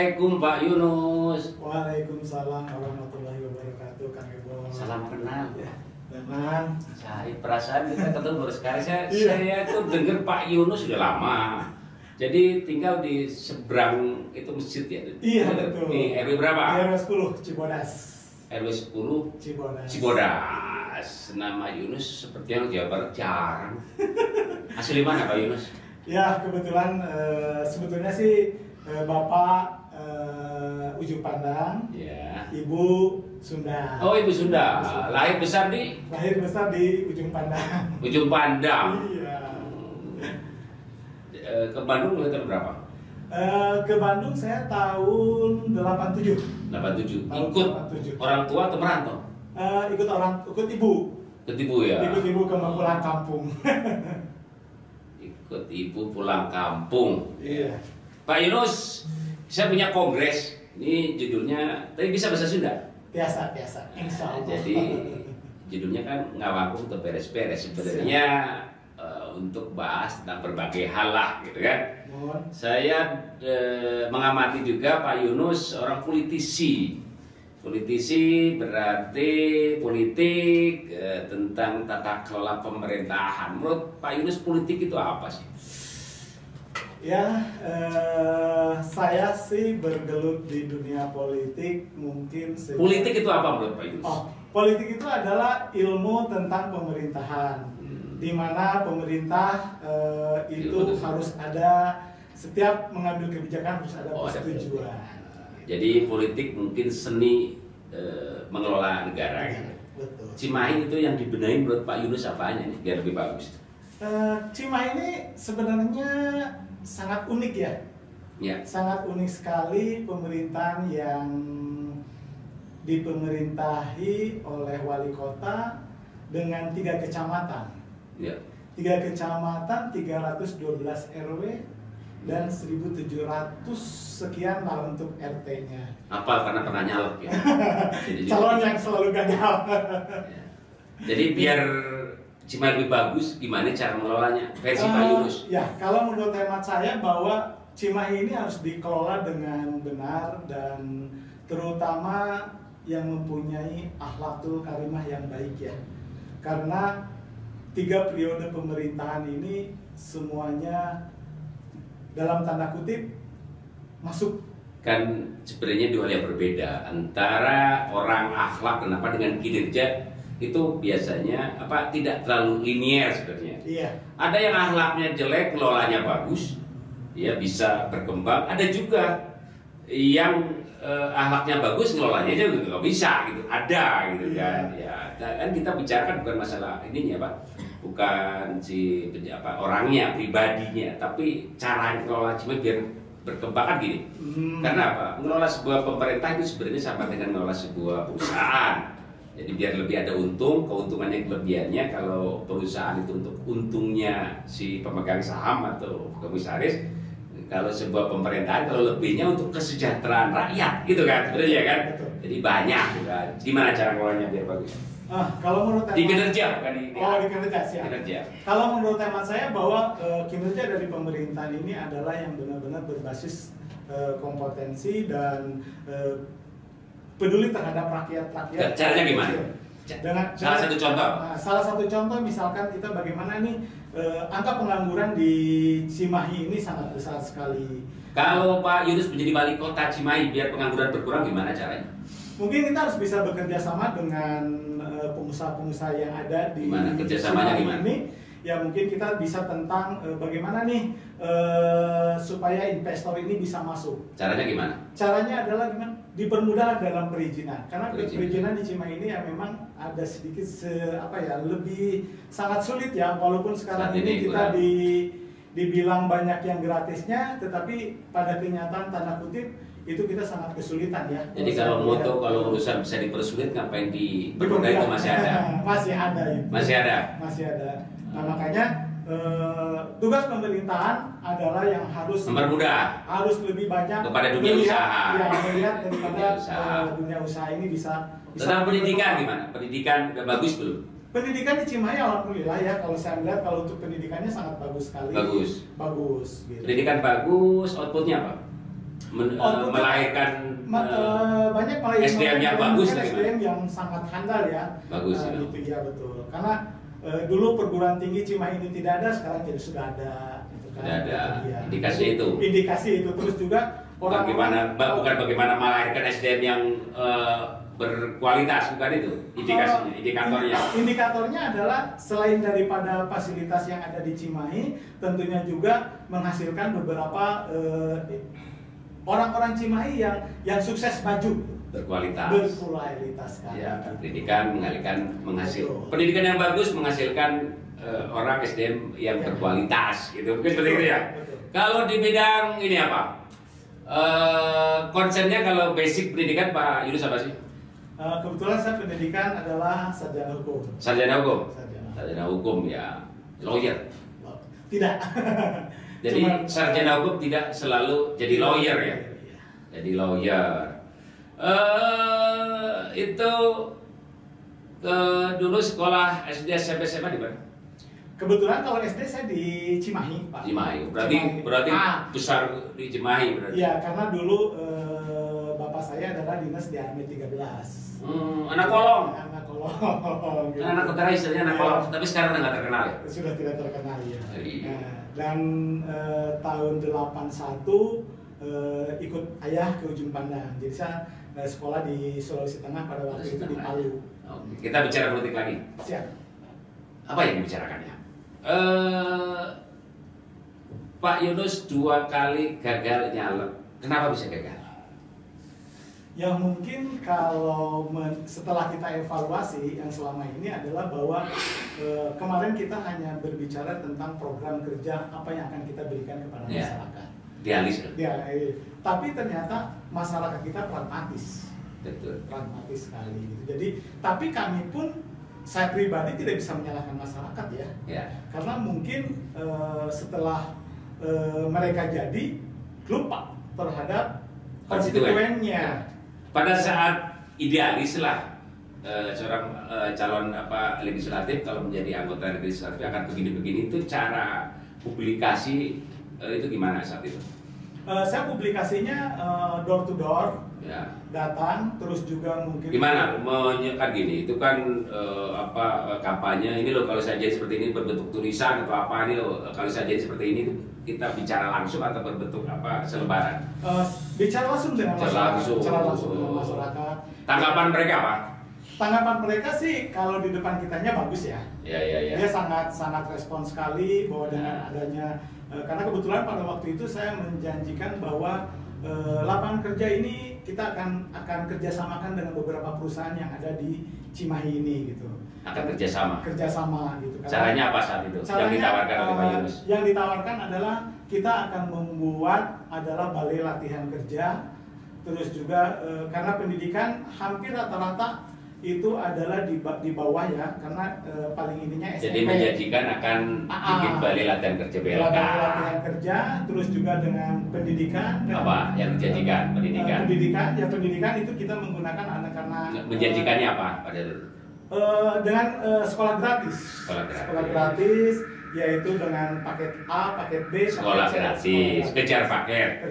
Assalamualaikum Pak Yunus. Waalaikumsalam warahmatullahi wabarakatuh, Kang Ebo. Salam kenal. Ya, teman. Saya perasaan kita ketemu baru sekali. Saya Iya. tuh dengar Pak Yunus sudah lama. Jadi tinggal di seberang itu masjid ya. Iya, betul. Di RW berapa? Di RW 10 Cibodas. RW 10 Cibodas. Cibodas. Nama Yunus seperti yang Jawa Barat jarang. Asli mana Pak Yunus? Ya, kebetulan sebetulnya sih Bapak Ujung Pandang, Ya. Ibu Sunda. Oh, Ibu Sunda. Lahir besar di Lahir besar di Ujung Pandang. Ujung Pandang. Iya. Ke Bandung mulai tahun berapa? Ke Bandung saya tahun 87. 87. Tahun Ikut 87. orang tua atau merantau? Ikut ibu. Ketipu ya. Ikut ibu ke pulang kampung. Ikut ibu pulang kampung. Iya. Pak Yunus, saya punya kongres. Ini judulnya, tapi bisa bahasa Sunda. Biasa. Insya Allah. Jadi judulnya kan ngawangku untuk beres-beres. Sebenarnya untuk bahas tentang berbagai hal lah, gitu kan. Mohon. Saya mengamati juga Pak Yunus orang politisi. Politisi berarti politik tentang tata kelola pemerintahan. Menurut Pak Yunus politik itu apa sih? Ya, saya sih bergelut di dunia politik mungkin Politik itu apa menurut Pak Yunus? Oh, politik itu adalah ilmu tentang pemerintahan, di mana pemerintah itu Ilmu. harus ada, setiap mengambil kebijakan harus ada Oh, ada persetujuan. Jadi politik mungkin seni mengelola negara. Gitu. Betul. Cimahi itu yang dibenahi menurut Pak Yunus apanya nih biar lebih bagus? Cimahi ini sebenarnya sangat unik ya. Ya. Sangat unik sekali pemerintahan yang dipemerintahi oleh wali kota dengan 3 kecamatan. Ya. 3 kecamatan, 312 RW dan 1.700 sekian lah untuk RT-nya. Apa karena pernah nyalek ya? Calon yang selalu gagal. Ya. Jadi biar Cimahi lebih bagus, gimana cara mengelolanya? Versi Pak Yunus. Ya, kalau menurut hemat saya bahwa Cimahi ini harus dikelola dengan benar dan terutama yang mempunyai akhlakul karimah yang baik ya. Karena 3 periode pemerintahan ini semuanya dalam tanda kutip masuk. Kan sebenarnya dua hal yang berbeda antara orang akhlak dan apa dengan kinerja itu biasanya tidak terlalu linier sebenarnya. Iya. Ada yang akhlaknya jelek, kelolanya bagus, ya bisa berkembang. Ada juga yang akhlaknya bagus, ngelolanya juga nggak bisa gitu. Ada gitu kan. Ya, kan kita bicarakan bukan masalah ininya Pak, bukan orangnya, pribadinya, tapi cara ngelola cuma biar berkembang kan gini. Karena apa? Mengelola sebuah pemerintah itu sebenarnya sama dengan mengelola sebuah perusahaan. Jadi biar lebih ada keuntungannya kelebihannya. Kalau perusahaan itu untuk untungnya si pemegang saham atau komisaris, kalau sebuah pemerintahan kalau lebihnya untuk kesejahteraan rakyat, gitu kan sebenarnya kan. Betul. Jadi banyak, kan. Gimana cara ngelolanya biar bagus? Kalau menurut Di kinerja bukan di di kinerja siap. kinerja. Kalau menurut hemat saya bahwa kinerja dari pemerintahan ini adalah yang benar-benar berbasis kompetensi dan peduli terhadap rakyat. Caranya gimana? Salah satu contoh. Salah satu contoh misalkan kita bagaimana nih angka pengangguran di Cimahi ini sangat besar sekali. Kalau Pak Yunus menjadi wali kota Cimahi biar pengangguran berkurang gimana caranya? Mungkin kita harus bisa bekerja sama dengan pengusaha-pengusaha yang ada di Gimana? Kerjasamanya Cimahi gimana? ini. Ya mungkin kita bisa tentang bagaimana nih supaya investor ini bisa masuk. Caranya gimana? Caranya adalah dengan dipermudah dalam perizinan. Karena Perizinan. perizinan di Cimahi ini ya memang ada sedikit lebih sangat sulit ya, walaupun sekarang Saat ini ini kita kurang. dibilang banyak yang gratisnya, tetapi pada kenyataan tanda kutip itu kita sangat kesulitan ya. Jadi kalau moto kalau urusan bisa dipersulit ngapain dipermudah itu masih ada. Masih ada itu. Masih ada. Masih ada. Nah makanya tugas pemerintahan adalah yang harus Mempermudah lebih banyak kepada dunia usaha. Ya, melihat daripada Dunia usaha. dunia usaha ini bisa Tentang pendidikan gimana? Pendidikan udah bagus belum? Pendidikan di Cimahi alhamdulillah ya, kalau saya lihat kalau untuk pendidikannya sangat bagus sekali. Bagus. Bagus gitu. Pendidikan bagus, outputnya apa? melahirkan banyak SDM yang bagus, SDM yang sangat handal ya. Bagus, gitu ya, betul. Karena dulu perguruan tinggi Cimahi ini tidak ada, sekarang jadi sudah ada. Gitu kan. Sudah ada Ya. indikasi itu. Indikasi itu, terus juga bukan bagaimana melahirkan SDM yang berkualitas, bukan itu indikasinya, indikatornya. Indikatornya adalah selain daripada fasilitas yang ada di Cimahi, tentunya juga menghasilkan beberapa orang-orang Cimahi yang sukses maju, berkualitas kan. Ya, pendidikan menghasilkan pendidikan yang bagus menghasilkan orang SDM yang berkualitas, gitu. Mungkin seperti itu ya. Betul. Kalau di bidang ini apa? Konsennya kalau basic pendidikan Pak Yunus apa sih? Kebetulan saya pendidikan adalah sarjana hukum. Sarjana hukum. Sarjana Hukum ya, lawyer. Tidak. Jadi sarjana hukum tidak selalu jadi lawyer ya. Iya. Jadi lawyer. Itu dulu sekolah SD SMP SMA di mana? Kebetulan kalau SD saya di Cimahi, Pak. Cimahi. Berarti besar di Cimahi berarti. Iya, karena dulu bapak saya adalah dinas di Army 13. Anak kolong. Anak kolong. Gitu. Anak utara istilahnya anak kolong, tapi sekarang udah nggak terkenal ya. Sudah tidak terkenal ya. Iya. Dan tahun 81 ikut ayah ke Ujung Pandang. Jadi saya sekolah di Sulawesi Tengah pada waktu itu di Palu. Oke. Kita bicara politik lagi. Siap. Apa yang dibicarakannya? Pak Yunus 2 kali gagal nyalek. Kenapa bisa gagal? Ya mungkin kalau setelah kita evaluasi yang selama ini adalah bahwa kemarin kita hanya berbicara tentang program kerja apa yang akan kita berikan kepada masyarakat. Idealis. Ya, tapi ternyata masyarakat kita pragmatis. Betul. Pragmatis sekali gitu. Jadi, tapi kami pun saya pribadi tidak bisa menyalahkan masyarakat ya. Ya. Karena mungkin setelah mereka jadi lupa terhadap konstituennya. Pada saat idealis lah seorang calon legislatif kalau menjadi anggota legislatif akan begini-begini, itu cara publikasi itu gimana saat itu? Saya publikasinya door to door, ya. Datang, terus juga mungkin gimana kan gini, itu kan kampanye ini loh, kalau saya jadi seperti ini berbentuk tulisan atau apa ini loh, kalau saya jadi seperti ini kita bicara langsung atau berbentuk selebaran? Bicara langsung dengan masyarakat. Tanggapan mereka apa? Tanggapan mereka sih kalau di depan kitanya bagus ya. Ya. Dia sangat respon sekali bahwa dengan adanya karena kebetulan pada waktu itu saya menjanjikan bahwa lapangan kerja ini kita akan kerjasamakan dengan beberapa perusahaan yang ada di Cimahi ini gitu. Akan kerjasama gitu. Caranya apa saat itu? Yang ditawarkan oleh Pak Yunus? Yang ditawarkan adalah kita akan membuat adalah balai latihan kerja, terus juga karena pendidikan hampir rata-rata itu adalah di bawah ya, karena paling ininya SMP. Jadi menjanjikan akan bikin balai latihan kerja BLK. Balai latihan kerja, terus juga dengan pendidikan. Apa yang dijanjikan? Pendidikan. Pendidikan itu kita menggunakan anak karena. Menjanjikannya apa pada itu? Dengan sekolah gratis. Sekolah gratis, yaitu dengan paket A, paket B, sekolah gratis, kejar paket.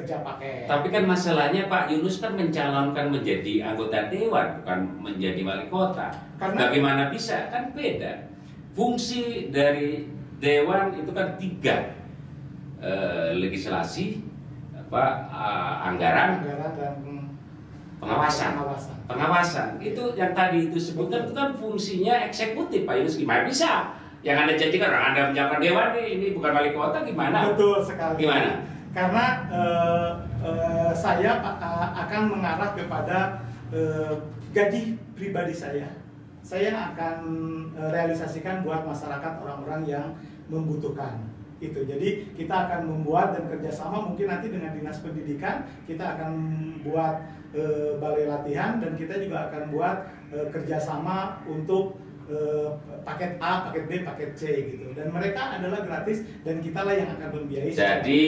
Tapi kan masalahnya Pak Yunus kan mencalonkan menjadi anggota dewan, bukan menjadi wali kota. Bagaimana bisa? Kan beda. Fungsi dari dewan itu kan 3, legislasi, anggaran dan pengawasan. Itu yang tadi itu sebutkan itu kan fungsinya eksekutif. Pak Yunus gimana bisa? Yang Anda janjikan, Anda menjalankan dewan ini bukan wali kota, gimana? Betul sekali. Gimana? Karena saya akan mengarah kepada gaji pribadi saya. Saya akan realisasikan buat masyarakat orang-orang yang membutuhkan itu. Jadi kita akan membuat dan kerjasama mungkin nanti dengan dinas pendidikan, kita akan buat balai latihan dan kita juga akan buat kerjasama untuk paket A, paket B, paket C gitu. Dan mereka adalah gratis dan kitalah yang akan membiayai. Jadi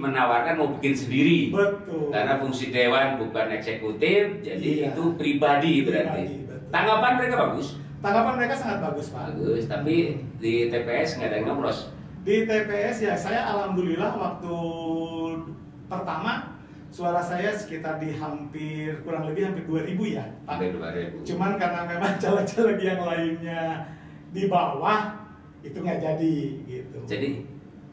menawarkan mau bikin sendiri. Betul. Karena fungsi dewan bukan eksekutif, jadi itu pribadi berarti. Tanggapan mereka bagus. Tanggapan mereka sangat bagus, Pak. Bagus, tapi di TPS nggak ada yang ngobros. Di TPS ya saya alhamdulillah waktu pertama suara saya sekitar di kurang lebih hampir 2.000 ya, Pak. Hampir 2.000. Cuman karena memang caleg-caleg yang lainnya di bawah itu nggak jadi gitu. Jadi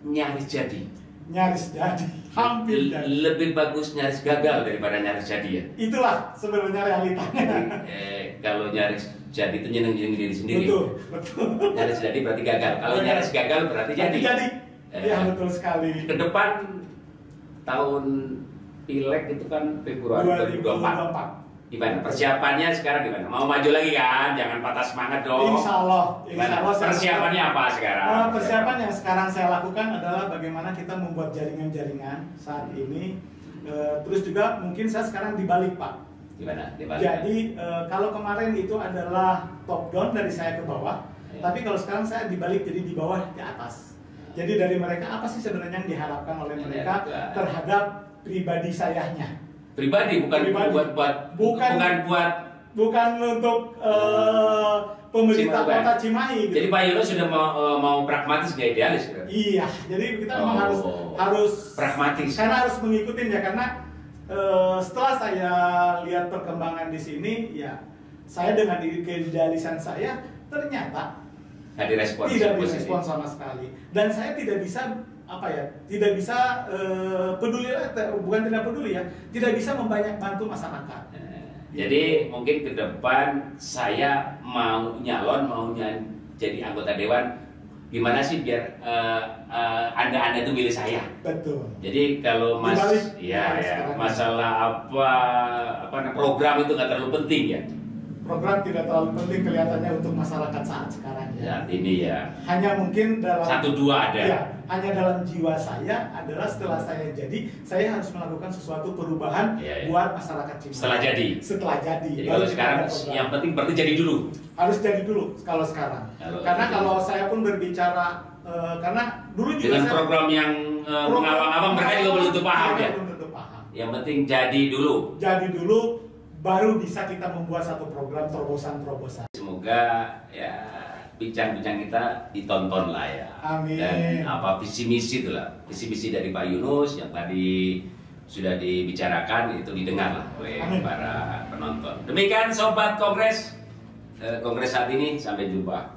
nyaris jadi. Nyaris jadi, hampir jadi. Lebih bagus nyaris gagal daripada nyaris jadi ya. Itulah sebenarnya realitanya. Jadi, kalau nyaris jadi itu nyeneng-nyeneng diri sendiri. Betul, betul. Nyaris jadi berarti gagal. Kalau nyaris gagal berarti jadi. Jadi. Ya betul sekali. Ke depan tahun Pileg itu kan Februari 2024. Gimana persiapannya sekarang gimana? Mau maju lagi kan? Jangan patah semangat dong. Insya Allah. Persiapannya apa sekarang? Persiapan yang sekarang saya lakukan adalah bagaimana kita membuat jaringan-jaringan saat ini. Terus juga mungkin saya sekarang dibalik, Pak. Gimana? Dibalik. Jadi kalau kemarin itu adalah top down dari saya ke bawah, tapi kalau sekarang saya dibalik jadi di bawah ke atas. Jadi dari mereka apa sih sebenarnya yang diharapkan oleh mereka terhadap pribadi sayanya? Pribadi bukan untuk pemerintah Kota Cimahi. Gitu. Jadi Pak Yunus sudah mau pragmatis, gak idealis kan? Iya, jadi kita memang harus pragmatis. Karena harus mengikuti ya, karena setelah saya lihat perkembangan di sini, ya saya dengan keidealisan saya ternyata tidak direspon sama sekali, dan saya tidak bisa peduli, bukan tidak peduli ya, tidak bisa bantu masyarakat. Jadi mungkin ke depan saya mau nyalon, jadi anggota dewan, gimana sih biar anda itu milih saya. Betul. Jadi kalau masalah program itu nggak terlalu penting ya. Program tidak terlalu penting kelihatannya untuk masyarakat saat sekarang ya. Ini ya. Hanya mungkin dalam 1-2 ada. Ya, hanya dalam jiwa saya adalah setelah saya jadi, saya harus melakukan sesuatu perubahan buat masyarakat Cimahi. Setelah jadi. Jadi kalau sekarang yang penting berarti jadi dulu. Harus jadi dulu kalau sekarang. Karena kalau saya pun berbicara karena dulu juga dengan program yang mengawang-awang mereka juga belum tentu paham ya. Yang penting jadi dulu. Jadi dulu, baru bisa kita membuat satu program terobosan-terobosan. Semoga ya bincang-bincang kita ditonton lah ya. Amin. Dan visi misi itulah, visi misi dari Pak Yunus yang tadi sudah dibicarakan itu didengar lah oleh para penonton. Demikian Sobat Kongres, Kongres saat ini, sampai jumpa.